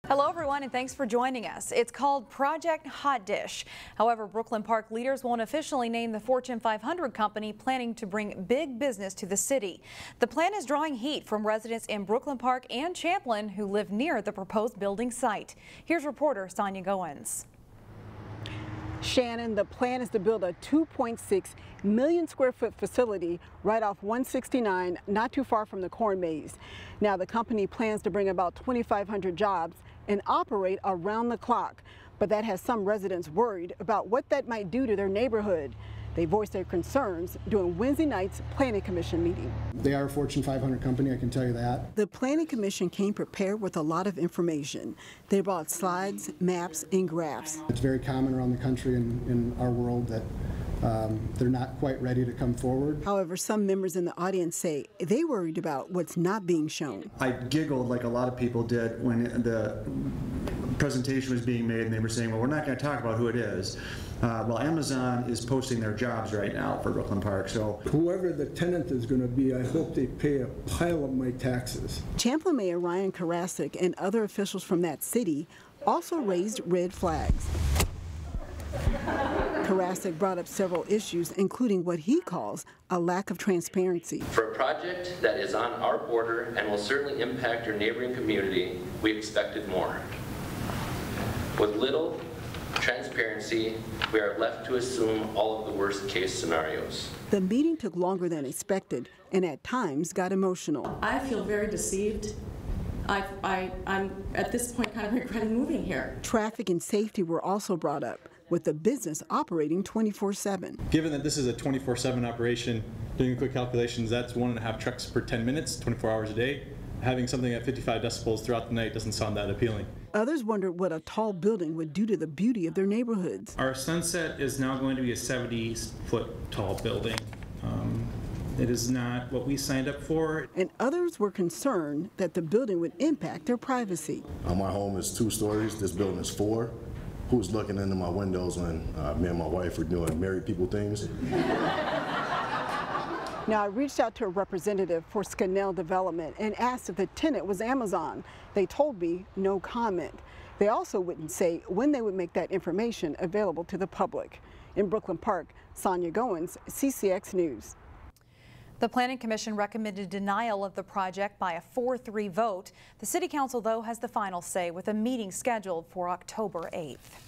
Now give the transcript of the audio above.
Hello everyone, and thanks for joining us. It's called Project Hotdish. However, Brooklyn Park leaders won't officially name the Fortune 500 company planning to bring big business to the city. The plan is drawing heat from residents in Brooklyn Park and Champlin who live near the proposed building site. Here's reporter SONYA GOINS. Shannon, the plan is to build a 2.6 million square foot facility right off 169, not too far from the corn maze. Now the company plans to bring about 2,500 jobs and operate around the clock. But that has some residents worried about what that might do to their neighborhood. They voiced their concerns during Wednesday night's Planning Commission meeting. They are a Fortune 500 company, I can tell you that. The Planning Commission came prepared with a lot of information. They brought slides, maps, and graphs. It's very common around the country and in our world that they're not quite ready to come forward. However, some members in the audience say they worried about what's not being shown. I giggled like a lot of people did when the presentation was being made and they were saying, well, we're not going to talk about who it is. Well, Amazon is posting their jobs right now for Brooklyn Park. So whoever the tenant is going to be, I hope they pay a pile of my taxes. Champlin Mayor KARASEK and other officials from that city also raised red flags. KARASEK brought up several issues, including what he calls a lack of transparency. For a project that is on our border and will certainly impact your neighboring community, we expected more. With little transparency, we are left to assume all of the worst case scenarios. The meeting took longer than expected and at times got emotional. I feel very deceived. I'm at this point kind of regretting moving here. Traffic and safety were also brought up, with the business operating 24/7. Given that this is a 24/7 operation, doing quick calculations, that's 1.5 trucks per 10 minutes, 24 hours a day. Having something at 55 decibels throughout the night doesn't sound that appealing. Others wondered what a tall building would do to the beauty of their neighborhoods. Our Sunset is now going to be a 70-foot tall building. It is not what we signed up for. And others were concerned that the building would impact their privacy. My home is 2 stories, this building is 4. Who's looking into my windows when me and my wife are doing married people things? Now, I reached out to a representative for Scannell Development and asked if the tenant was Amazon. They told me no comment. They also wouldn't say when they would make that information available to the public. In Brooklyn Park, SONYA GOINS, CCX News. The Planning Commission recommended denial of the project by a 4-3 vote. The City Council, though, has the final say with a meeting scheduled for October 8th.